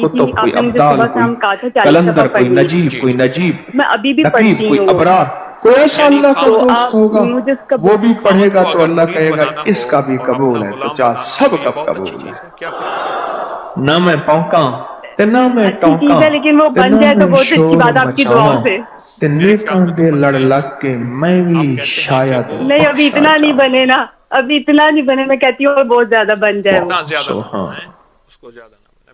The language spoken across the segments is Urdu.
پڑھی تھی، کتب، کوئی آپ نے مجھے ابدال، صبح شام کہا تھا 40 کلندر، دفعہ کوئی پڑھنی۔ نجیب، کوئی نجیب، میں ابھی بھی لطیف، پڑھتی کوئی ہوں۔ ابرار، کوئی ایسا یعنی اللہ کا خامد دوست آپ ہوگا مجھے اس کا وہ بھی پڑھے گا کو تو اگر اللہ مرید کہے گا بنانا اس کا بھی ہو اور قبول اپنا ہے، تو غلام چاہ بنانا سب ہو، یہ کا بہت اچھی قبول ہے۔ چیز ہے، کیا پھر نہ میں پونکاں تے نہ میں اچھی ٹونکاں چیز ہے، لیکن وہ تے بن نہ جائے تو میں بہت اچھی شور بات آپ کی مچاواں دعاؤں سے۔ تے میرے خیال نیکاں میں تو دے بن لڑ جائے لگ گا۔ کے میں آپ بھی کہتے ہیں کہ شاید وہ نہیں ابھی بخشا اتنا نہیں جاواں۔ بنے نا، ابھی اتنا نہیں بنے، میں کہتی ہوں اور بہت زیادہ بن جائے وہ۔ اتنا زیادہ نہ سبحان بنائیں، اس کو زیادہ نہ بنائیں۔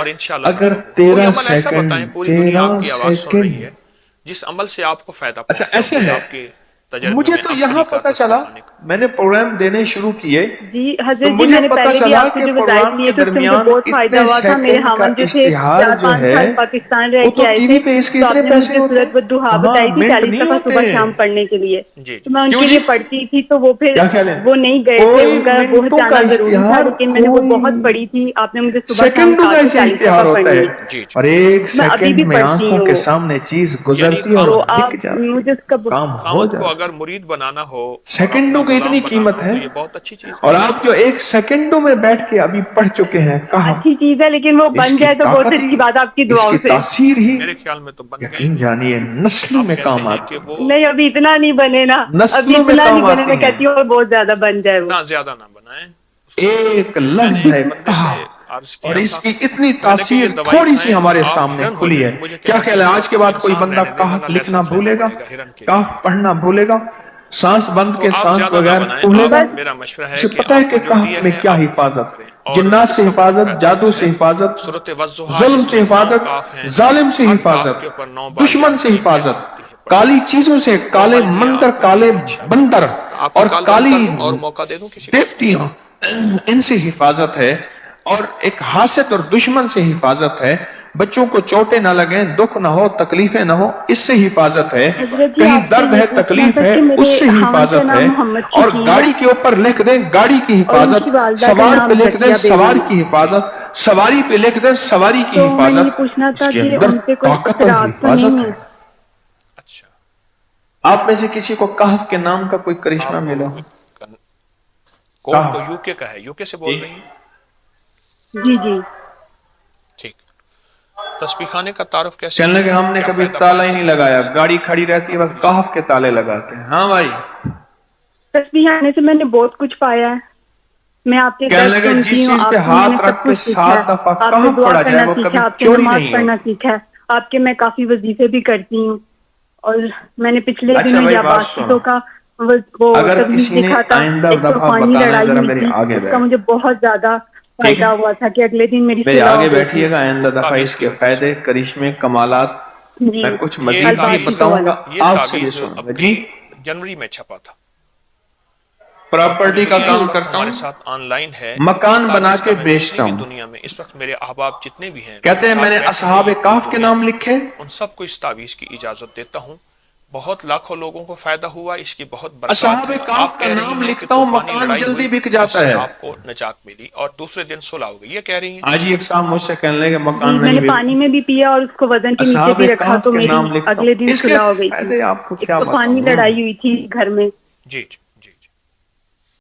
اور انشاءاللہ اگر نفع ہو۔ کوئی 13 عمل ایسا بتائیں، پوری دنیا آپ کی آواز سن رہی سیکنڈ ہے، جس عمل سے آپ کو فائدہ اچھا پہنچا ایسے ہو، ہے آپ کے تجربے مجھے میں تو اب یہاں طریقہ پتا چلا، تصفیہ کا۔ میں نے پروگرام دینے شروع کیے جی تو حضرت جی مجھے میں نے پتا پہلے بھی چلا آپ سے کہ جو وظائف پروگرام لیے کے تھے اس سے مجھے درمیان بہت فائدہ اتنے ہوا تھا. میرے سیکنڈ کا ہاون جو تھے اشتہار جو 4-5 ہے سال پاکستان رہ وہ کے تو آئے ٹی تھے، وی پہ اس کے تو آپ اتنے نے پیسے مجھے ہوتے سورۃ والضحیٰ ہاں بتائی تھی منٹ 40 نہیں دفعہ ہوتے صبح شام پڑھنے کے لیے. جی تو میں ان کیوں کے جی؟ لیے پڑھتی تھی تو وہ پھر کیا خیال ہے؟ وہ نہیں گئے تھے، کوئی ان کا وہ منٹوں کا جانا ضروری تھا، اشتہار، لیکن میں نے وہ بہت کوئی پڑھی تھی. آپ نے مجھے صبح شام سیکنڈوں کہا کا کہ ایسے 40 اشتہار دفعہ ہوتا پڑھنی ہے ہے. جی جی اور ایک میں ابھی سیکنڈ بھی میں پڑھتی آنکھوں کے ہوں. سامنے چیز یعنی گزرتی ہے تو اور آپ دکھ جاتی مجھے اس کا ہے، کام ہو خاوند کو جاتا اگر مرید بنانا ہو اور سیکنڈوں اپنا کی اتنی غلام بنانا قیمت ہو ہے. تو یہ بہت اچھی چیز اور ہے. آپ جو ایک سیکنڈوں میں بیٹھ کے ابھی پڑھ چکے ہیں کہا اچھی چیز ہے، لیکن وہ اس بن کی جائے تو بہت طاقت اچھی ہی، بات ہے آپ کی اس دعاؤں کی سے. تاثیر ہی میرے خیال میں تو بن گئے یقین ہیں. جانیے نسلوں آپ میں کہتے کام ہیں آتی کہ ہے، وہ نہیں ابھی اتنا نہیں بنے نا، ابھی نسلوں میں اتنا کام نہیں بنے، آتی میں ہیں. کہتی ہوں اور بہت زیادہ بن جائے وہ. نہ زیادہ نہ بنائیں اس کو. ایک میں نے لفظ ہے ایک بندے کہا سے عرض اور کیا اس تھا، کی اتنی میں نے کہ تاثیر یہ دوائی تھوڑی سی کھائیں ہمارے آپ سامنے ہرن ہو کھلی ہے. جائیں. مجھے کیا کہا کہ خیال ہے اسے آج کے بعد کوئی انسان بندہ رہنے دیں کہف ورنہ لکھنا لائسنس بھولے لینا گا، پڑے گا ہرن کے لیے. کہف پڑھنا بھولے گا، سانس بند تو کے آپ سانس زیادہ نہ بغیر بنائیں. بھولے آپ گا. میرا مشورہ ہے اسے کہ پتہ ہے آپ کہ کو جو کہف دیا میں ہے کیا آپ وہ شروع حفاظت، کریں اور جنات اس سے کا بہت حفاظت، فائدہ جادو ہوتا سے ہے. حفاظت، سورۃ والضحیٰ ظلم جس سے میں 9 حفاظت، کاف ہیں، ظالم سے ہر کاف حفاظت، کے اوپر 9 بار یا دشمن سے 3 جگہ حفاظت، ہوتی ہے پڑھنے کالی کی. چیزوں سے، 2 کالے مہینے مندر، آپ کالے کریے انشاءاللہ. بندر آپ کی اور کال بند کالی کر دوں اور موقع دے دوں کسی کو. دیوتیاں، ان سے حفاظت ہے. اور ایک حاسد اور دشمن سے حفاظت ہے. بچوں کو چوٹیں نہ لگیں، دکھ نہ ہو، تکلیفیں نہ ہو، اس سے حفاظت ہے. حضرت جی کہیں آپ سے درد یہ ہے، پوچھنا تکلیف تھا ہے، کہ اس میرے سے خاوند کا حفاظت ہے. نام محمد اور شکیل ہے گاڑی کے اوپر لکھ دیں گاڑی کی اور ان حفاظت، کی والدہ کا سوار پہ نام لکھ دیں ذکیہ سوار بیگم ہے. کی جی جی. حفاظت، سواری پہ لکھ دیں سواری کی تو میں یہ حفاظت. پوچھنا اس تھا کے کہ اندر ان سے کوئی طاقت اور اثرات تو حفاظت نہیں ہے. ہے. اچھا آپ میں سے کسی کو کہف کے نام کا کوئی کرشمہ آپ ملا؟ کوڈ تو یو کے کا ہے، یو کے سے بول جی رہی ہیں؟ جی جی. ٹھیک. تسبیح خانے کا تعارف کیسے کہنے ہوا؟ لگے ہم نے کیا کبھی فائدہ ہوا تالا ہے ہی نہیں تسبیح لگایا، خانے سے؟ گاڑی کھڑی رہتی ہے بس آپ کہف کے تالے لگاتے ہیں. ہاں بھائی. تسبیح آنے سے میں نے بہت کچھ پایا ہے. میں آپ کے کہنے درد لگے سنتی جس ہوں، چیز پہ آپ سے میں نے ہاتھ سب رکھ کے کچھ سیکھا 7 ہے. دفعہ آپ سے کہف دعا پڑھا کرنا جائے وہ کبھی سیکھا، آپ سے چوری نماز نہیں پڑھنا ہوتی. سیکھا ہے. آپ کے میں کافی وظیفے بھی کرتی ہوں. اور میں نے پچھلے اچھا دنوں بھائی یا بات سنو، باسطوں کا وہ اگر تبلیغ کسی نے دیکھا تھا، آئندہ ایک دفعہ طوفانی بتانا ہے لڑائی ذرا ہوئی میرے تھی، آگے اس کا بیٹھ، مجھے بہت زیادہ ٹھیک فائدہ ہے؟ ہوا تھا کہ اگلے دن میری میرے صلح آگے ہو گئی تھی. بیٹھیے گا، آئندہ اس دفعہ تعویذ اس کی کے وجہ سے فائدے، کرشمے، کمالات جی میں کچھ یہ مزید بھی الباقی تعویذ، تو بتاؤں والا. گا، یہ آپ سے بھی تعویذ سنوں گا. جی ابھی جنوری میں چھپا تھا اور پوری پراپرٹی کا دنیا اس کام وقت کرتا ہمارے ہوں، ساتھ آن لائن ہے. اس مکان بنا تعویذ کا کے میں جتنی بیچتا بھی ہوں. دنیا میں اس وقت میرے احباب جتنے بھی ہیں میرے کہتے ہیں میں ساتھ نے بیٹھے ہیں اصحاب یہ پوری کہف کے دنیا نام میں، لکھے. ان سب کو اس تعویذ کی اجازت دیتا ہوں. بہت لاکھوں لوگوں کو فائدہ ہوا، اس کی بہت برکات اصحاب ہے. کہف آپ کا کہہ رہی نام ہیں کہ لکھتا ہوں، طوفانی مکان لڑائی جلدی ہوئی، بک اس جاتا سے ہے. آپ کو نجات ملی اور دوسرے دن صلح ہو گئی، یہ کہہ رہی ہیں؟ آج ہی ایک صاحب مجھ سے کہنے لگے جی مکان میں نہیں نے پانی بکتا. میں بھی پیا اور اس کو وزن کے نیچے اصحاب بھی رکھا کہف تو کے میری نام لکھتا اگلے ہوں. دن اس کے صلح ہو گئی تھی. فائدے آپ کو ایک کیا طوفانی بتاؤں. لڑائی ہوئی تھی گھر میں. جی جی.